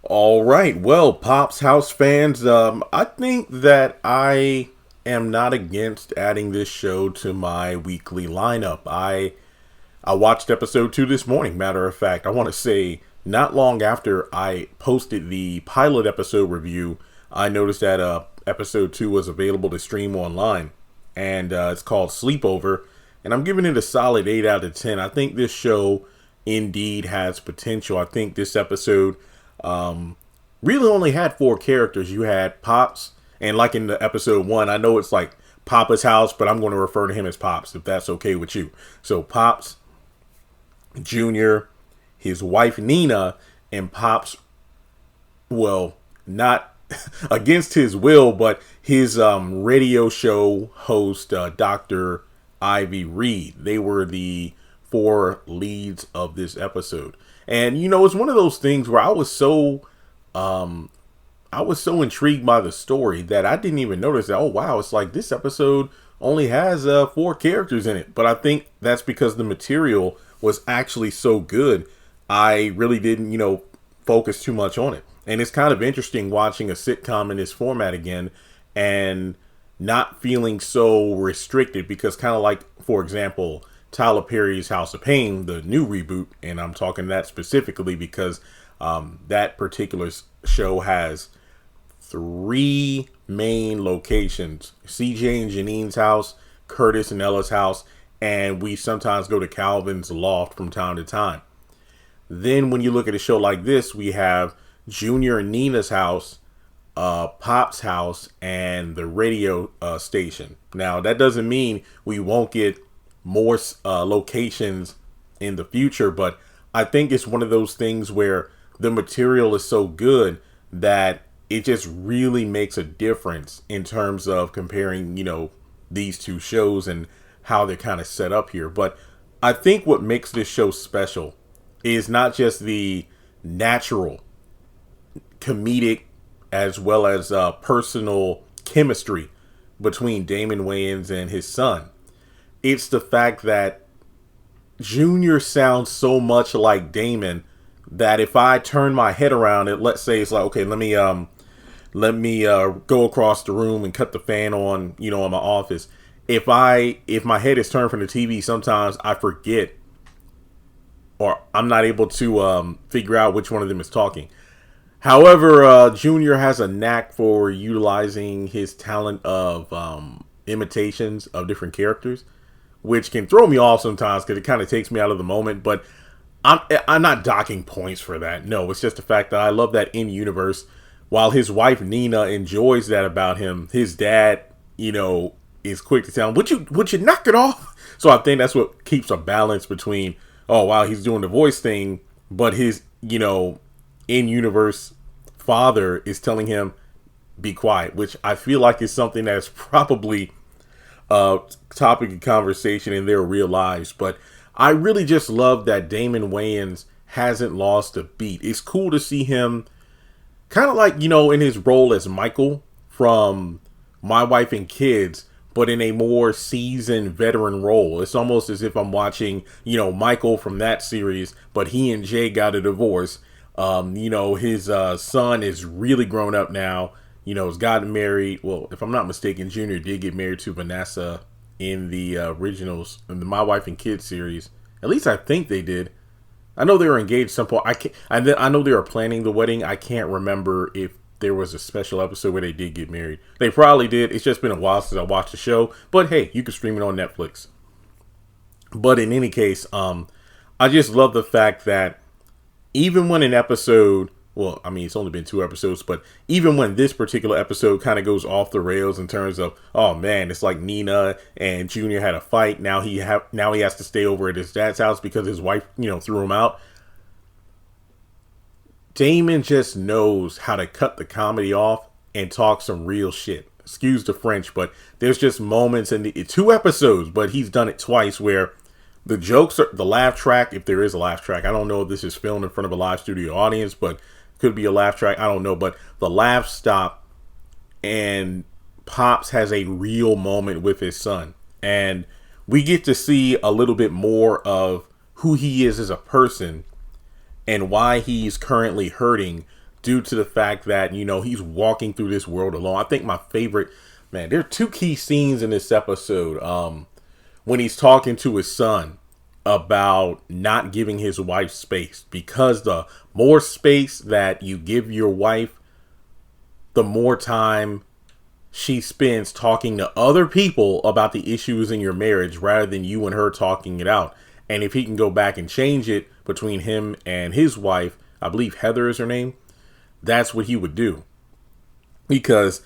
All right. Well, Pop's House fans, I think that I am not against adding this show to my weekly lineup. I watched episode 2 this morning. Matter of fact, I want to say not long after I posted the pilot episode review, I noticed that episode 2 was available to stream online, and it's called Sleepover, and I'm giving it a solid 8 out of 10. I think this show indeed has potential. I think this episode really only had 4 characters. You had Pops, and like in the episode 1, I know it's like Poppa's house, but I'm going to refer to him as Pops if that's okay with you. So Pops Junior, his wife Nina, and Pops, well, not against his will, but his radio show host, Dr. Ivy Reed. They were the 4 leads of this episode. And it's one of those things where I was so intrigued by the story that I didn't even notice that, oh wow, it's like this episode only has 4 characters in it. But I think that's because the material was actually so good. I really didn't, focus too much on it. And it's kind of interesting watching a sitcom in this format again and not feeling so restricted, because kind of like, for example, Tyler Perry's House of Pain, the new reboot, and I'm talking that specifically because that particular show has 3 main locations: CJ and Janine's house, Curtis and Ella's house, and we sometimes go to Calvin's loft from time to time. Then when you look at a show like this, we have Junior and Nina's house, Pop's house, and the radio station. Now, that doesn't mean we won't get more locations in the future, but I think it's one of those things where the material is so good that it just really makes a difference in terms of comparing, these 2 shows and how they're kind of set up here. But I think what makes this show special is not just the natural comedic as well as personal chemistry between Damon Wayans and his son. It's the fact that Junior sounds so much like Damon that if I turn my head around it, let's say it's like, okay, let me go across the room and cut the fan on, in my office. If my head is turned from the TV, sometimes I forget, or I'm not able to figure out which one of them is talking. However, Junior has a knack for utilizing his talent of imitations of different characters, which can throw me off sometimes because it kind of takes me out of the moment. But I'm not docking points for that. No, it's just the fact that I love that in universe. While his wife Nina enjoys that about him, his dad, is quick to tell him, would you knock it off? So I think that's what keeps a balance between, oh wow, he's doing the voice thing, but his, in-universe father is telling him, be quiet, which I feel like is something that's probably a topic of conversation in their real lives. But I really just love that Damon Wayans hasn't lost a beat. It's cool to see him kind of like, in his role as Michael from My Wife and Kids, but in a more seasoned veteran role. It's almost as if I'm watching, Michael from that series, but he and Jay got a divorce. His son is really grown up now, has gotten married. Well, if I'm not mistaken, Junior did get married to Vanessa in the originals, in the My Wife and Kids series. At least I think they did. I know they were engaged at some point. I know they were planning the wedding. I can't remember if there was a special episode where they did get married. They probably did. It's just been a while since I watched the show. But hey, you can stream it on Netflix. But in any case, I just love the fact that even when an episode, well, I mean, it's only been 2 episodes, but even when this particular episode kind of goes off the rails in terms of, oh man, it's like Nina and Junior had a fight. Now he has to stay over at his dad's house because his wife, threw him out. Damon just knows how to cut the comedy off and talk some real shit. Excuse the French, but there's just moments in the 2 episodes, but he's done it twice where the jokes are the laugh track, if there is a laugh track. I don't know if this is filmed in front of a live studio audience, but could be a laugh track. I don't know, but the laughs stop and Pops has a real moment with his son. And we get to see a little bit more of who he is as a person and why he's currently hurting due to the fact that, he's walking through this world alone. I think my favorite, man, there are two key scenes in this episode. When he's talking to his son about not giving his wife space, because the more space that you give your wife, the more time she spends talking to other people about the issues in your marriage rather than you and her talking it out. And if he can go back and change it between him and his wife, I believe Heather is her name, that's what he would do. Because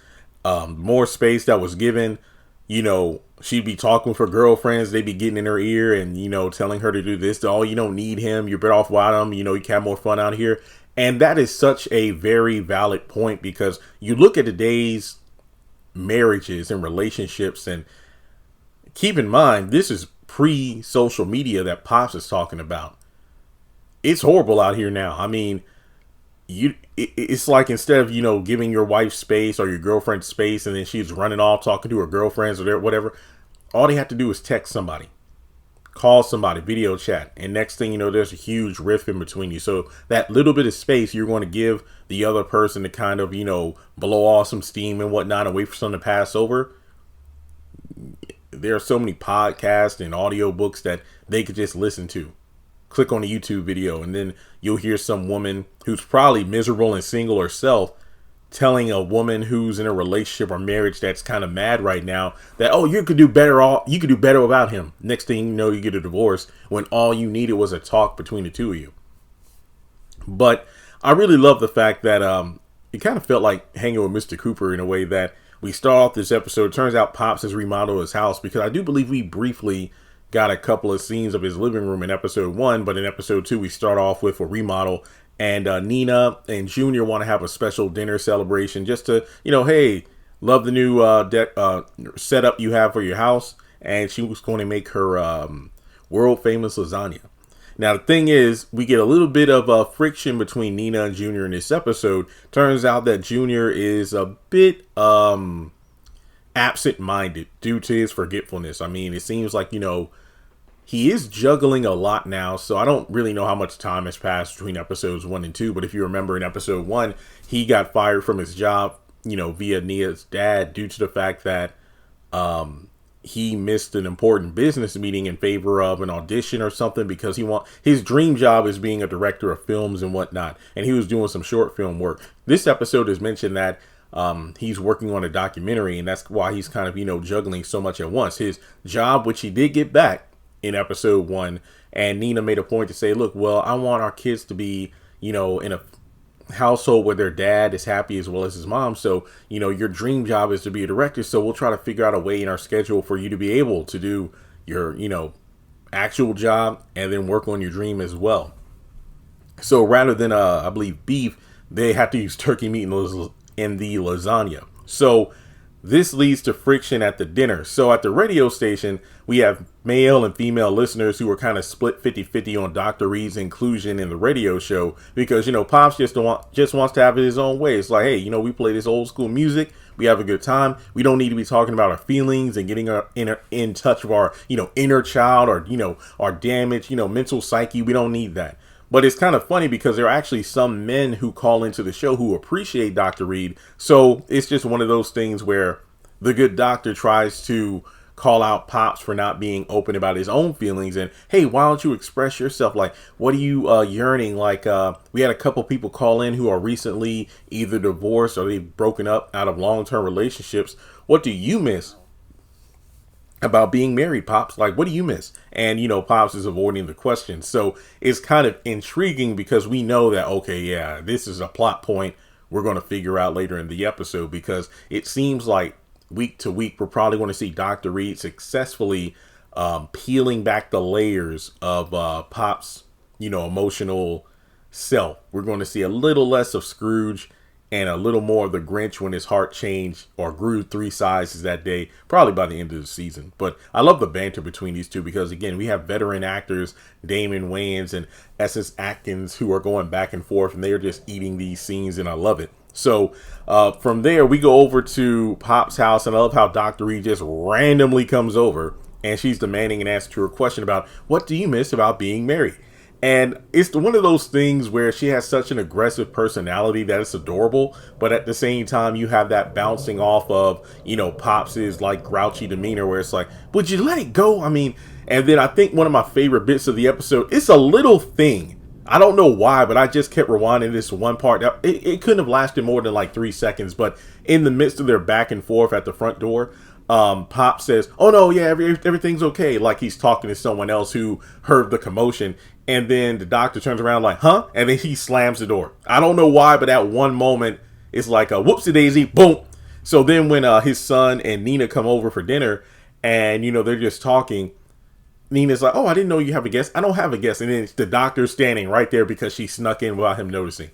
more space that was given, she'd be talking with her girlfriends. They'd be getting in her ear and, telling her to do this. Oh, you don't need him. You're better off without him. You can have more fun out here. And that is such a very valid point, because you look at today's marriages and relationships, and keep in mind, this is pre-social media that Pops is talking about. It's horrible out here now. I mean, it's like, instead of, giving your wife space or your girlfriend space, and then she's running off talking to her girlfriends or whatever, all they have to do is text somebody, call somebody, video chat, and next thing you know, there's a huge rift in between you. So that little bit of space you're going to give the other person to kind of, blow off some steam and whatnot and wait for something to pass over. There are so many podcasts and audiobooks that they could just listen to. Click on a YouTube video, and then you'll hear some woman who's probably miserable and single herself telling a woman who's in a relationship or marriage that's kind of mad right now that, oh, you could do better without him. Next thing you know, you get a divorce when all you needed was a talk between the two of you. But I really love the fact that it kind of felt like hanging with Mr. Cooper in a way that we start off this episode. It turns out Pops has remodeled his house, because I do believe we briefly got a couple of scenes of his living room in episode 1, but in episode 2 we start off with a remodel, and Nina and Junior want to have a special dinner celebration just to, hey, love the new setup you have for your house, and she was going to make her world famous lasagna. Now the thing is, we get a little bit of friction between Nina and Junior in this episode. Turns out that Junior is a bit absent-minded due to his forgetfulness. I mean, it seems like, he is juggling a lot now, so I don't really know how much time has passed between episodes 1 and 2. But if you remember, in episode 1, he got fired from his job, via Nia's dad, due to the fact that he missed an important business meeting in favor of an audition or something, because his dream job is being a director of films and whatnot, and he was doing some short film work. This episode has mentioned that he's working on a documentary, and that's why he's kind of, juggling so much at once. His job, which he did get back in episode 1, and Nina made a point to say, look, well, I want our kids to be, in a household where their dad is happy as well as his mom. So, your dream job is to be a director. So we'll try to figure out a way in our schedule for you to be able to do your, actual job and then work on your dream as well. So rather than, I believe, beef, they have to use turkey meat in the lasagna. So this leads to friction at the dinner. So at the radio station, we have male and female listeners who are kind of split 50-50 on Dr. Reed's inclusion in the radio show, because, Pops just wants to have it his own way. It's like, hey, we play this old school music. We have a good time. We don't need to be talking about our feelings and getting in touch with our, inner child or, our damaged, mental psyche. We don't need that. But it's kind of funny, because there are actually some men who call into the show who appreciate Dr. Reed. So it's just one of those things where the good doctor tries to call out Pops for not being open about his own feelings. And, hey, why don't you express yourself? Like, what are you yearning? Like, we had a couple people call in who are recently either divorced or they've broken up out of long-term relationships. What do you miss about being married, Pops? Like, what do you miss? And, Pops is avoiding the question. So it's kind of intriguing, because we know that, okay, yeah, this is a plot point we're going to figure out later in the episode, because it seems like week to week, we're probably going to see Dr. Reed successfully peeling back the layers of Pop's, emotional self. We're going to see a little less of Scrooge and a little more of the Grinch when his heart changed or grew 3 sizes that day, probably by the end of the season. But I love the banter between these two, because, again, we have veteran actors, Damon, Wayans, and S.S. Atkins, who are going back and forth, and they are just eating these scenes, and I love it. So from there, we go over to Pop's house, and I love how Dr. Reed just randomly comes over, and she's demanding an answer to her question about, what do you miss about being married? And it's one of those things where she has such an aggressive personality that it's adorable, but at the same time, you have that bouncing off of, Pops's like grouchy demeanor where it's like, would you let it go? I mean, and then I think one of my favorite bits of the episode, it's a little thing. I don't know why, but I just kept rewinding this one part. It couldn't have lasted more than like 3 seconds, but in the midst of their back and forth at the front door, Pop says, "Oh no, yeah, everything's okay." Like he's talking to someone else who heard the commotion, and then the doctor turns around like, "Huh?" And then he slams the door. I don't know why, but at one moment, it's like a whoopsie daisy, boom. So then when his son and Nina come over for dinner, and they're just talking, Nina's like, "Oh, I didn't know you have a guest." "I don't have a guest." And then the doctor's standing right there because she snuck in without him noticing.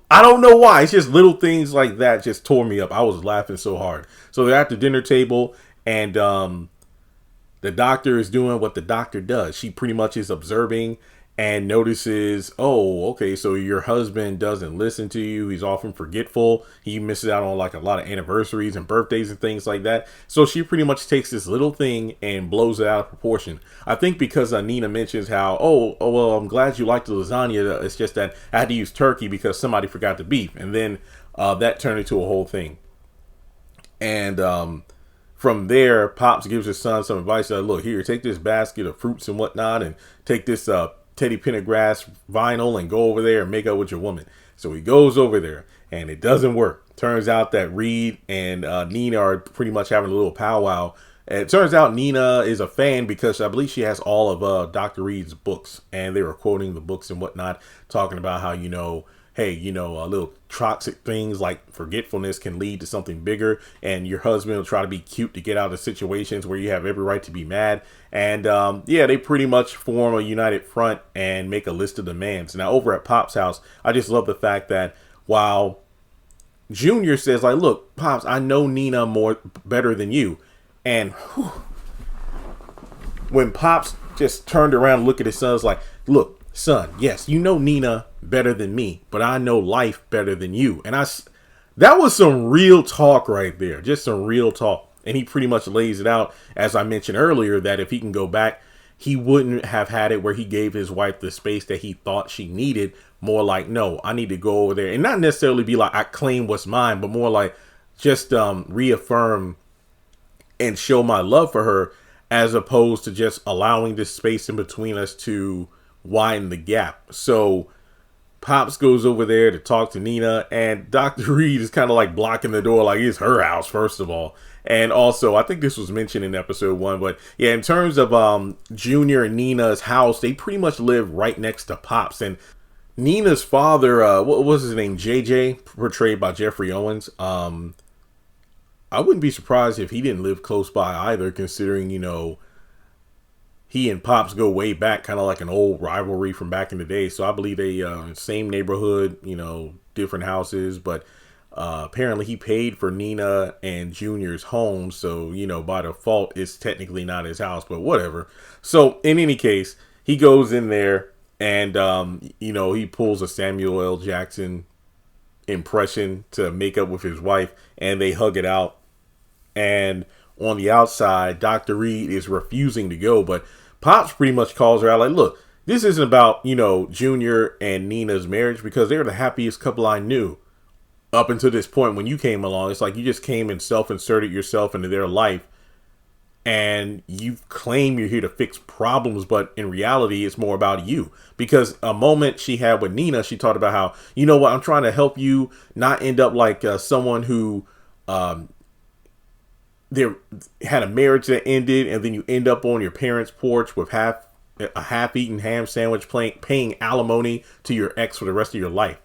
I don't know why. It's just little things like that just tore me up. I was laughing so hard. So they're at the dinner table, and the doctor is doing what the doctor does. She pretty much is observing and notices, oh, okay, so your husband doesn't listen to you. He's often forgetful. He misses out on like a lot of anniversaries and birthdays and things like that. So she pretty much takes this little thing and blows it out of proportion. I think because Nina mentions how, oh, well, I'm glad you like the lasagna. It's just that I had to use turkey because somebody forgot the beef. And then that turned into a whole thing. And from there, Pops gives his son some advice. Look, here, take this basket of fruits and whatnot, and take this Teddy Pendergrass vinyl and go over there and make up with your woman. So he goes over there, and it doesn't work. Turns out that Reed and Nina are pretty much having a little powwow. And it turns out Nina is a fan because I believe she has all of Dr. Reed's books, and they were quoting the books and whatnot, talking about how, hey, little toxic things like forgetfulness can lead to something bigger, and your husband will try to be cute to get out of situations where you have every right to be mad. And they pretty much form a united front and make a list of demands. Now, over at Pop's house, I just love the fact that while Junior says, like, look, Pops, I know Nina better than you. And when Pops just turned around and looked at his son, was like, look, son, yes, you know Nina better than me, but I know life better than you. And that was some real talk right there. Just some real talk. And he pretty much lays it out, as I mentioned earlier, that if he can go back, he wouldn't have had it where he gave his wife the space that he thought she needed. More like, no, I need to go over there and not necessarily be like, I claim what's mine, but more like just reaffirm and show my love for her, as opposed to just allowing this space in between us to widen the gap. So Pops goes over there to talk to Nina, and Dr. Reed is kind of like blocking the door like it's her house, first of all. And also, I think this was mentioned in episode 1, but yeah, in terms of Junior and Nina's house, they pretty much live right next to Pops. And Nina's father, what was his name? JJ, portrayed by Jeffrey Owens. I wouldn't be surprised if he didn't live close by either, considering, he and Pops go way back, kind of like an old rivalry from back in the day. So I believe they same neighborhood, different houses. But apparently he paid for Nina and Junior's home. So, by default, it's technically not his house, but whatever. So in any case, he goes in there and, he pulls a Samuel L. Jackson impression to make up with his wife, and they hug it out. And on the outside, Dr. Reed is refusing to go, but Pops pretty much calls her out like, look, this isn't about, Junior and Nina's marriage, because they're the happiest couple I knew up until this point when you came along. It's like you just came and self-inserted yourself into their life, and you claim you're here to fix problems, but in reality, it's more about you. Because a moment she had with Nina, she talked about how, you know what, I'm trying to help you not end up like someone who there had a marriage that ended, and then you end up on your parents' porch with a half-eaten ham sandwich, paying alimony to your ex for the rest of your life.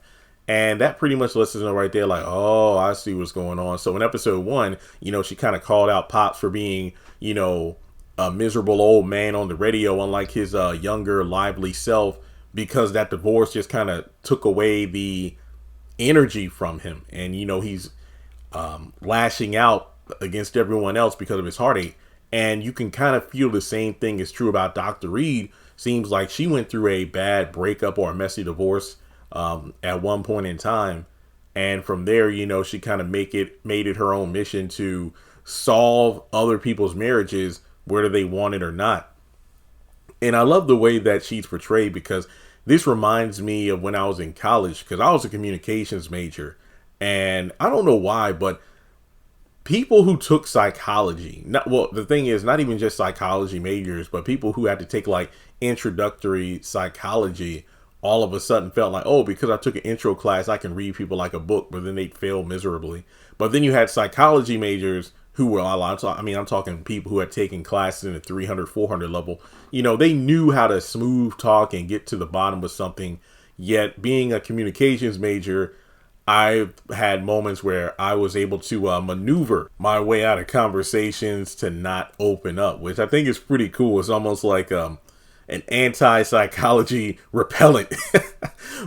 And that pretty much lets us know right there, like, oh, I see what's going on. So in episode 1, she kind of called out Pops for being, a miserable old man on the radio, unlike his younger, lively self, because that divorce just kind of took away the energy from him. And, he's lashing out against everyone else because of his heartache. And you can kind of feel the same thing is true about Dr. Reed. Seems like she went through a bad breakup or a messy divorce at one point in time. And from there, she kind of made it her own mission to solve other people's marriages, whether they want it or not. And I love the way that she's portrayed, because this reminds me of when I was in college, because I was a communications major. And I don't know why, but people who took psychology, not, well, the thing is, not even just psychology majors, but people who had to take like introductory psychology, all of a sudden felt like, oh, because I took an intro class, I can read people like a book, but then they'd fail miserably. But then you had psychology majors who were, I'm talking people who had taken classes in the 300, 400 level. You know, they knew how to smooth talk and get to the bottom of something. Yet being a communications major, I've had moments where I was able to maneuver my way out of conversations to not open up, which I think is pretty cool. It's almost like an anti-psychology repellent.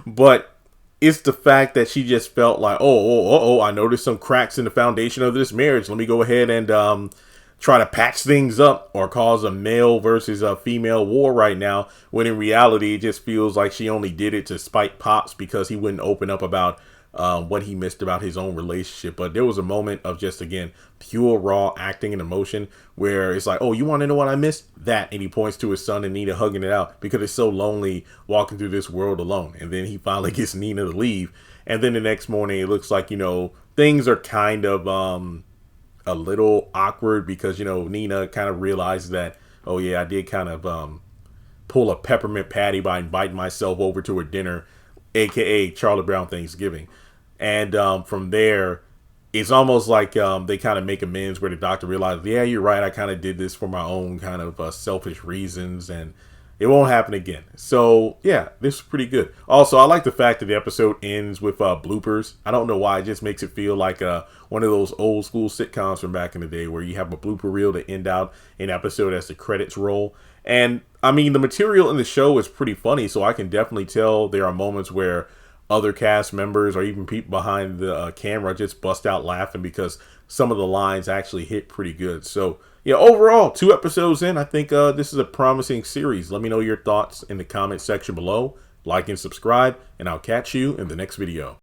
But it's the fact that she just felt like, I noticed some cracks in the foundation of this marriage. Let me go ahead and try to patch things up or cause a male versus a female war right now. When in reality, it just feels like she only did it to spite Pops because he wouldn't open up about what he missed about his own relationship. But there was a moment of just, again, pure raw acting and emotion where it's like, oh, you want to know what I missed? That. And he points to his son and Nina hugging it out because it's so lonely walking through this world alone. And then he finally gets Nina to leave. And then the next morning, it looks like, you know, things are kind of a little awkward because, you know, Nina kind of realizes that, oh, yeah, I did kind of pull a peppermint patty by inviting myself over to a dinner, aka Charlie Brown Thanksgiving. And from there, it's almost like they kind of make amends where the doctor realizes, yeah, you're right, I kind of did this for my own kind of selfish reasons, and it won't happen again. So yeah, this is pretty good. Also, I like the fact that the episode ends with bloopers. I don't know why, it just makes it feel like one of those old school sitcoms from back in the day where you have a blooper reel to end out an episode as the credits roll. And I mean, the material in the show is pretty funny, so I can definitely tell there are moments where other cast members or even people behind the camera just bust out laughing because some of the lines actually hit pretty good. So yeah, overall, 2 episodes in, I think this is a promising series. Let me know your thoughts in the comment section below. Like and subscribe, and I'll catch you in the next video.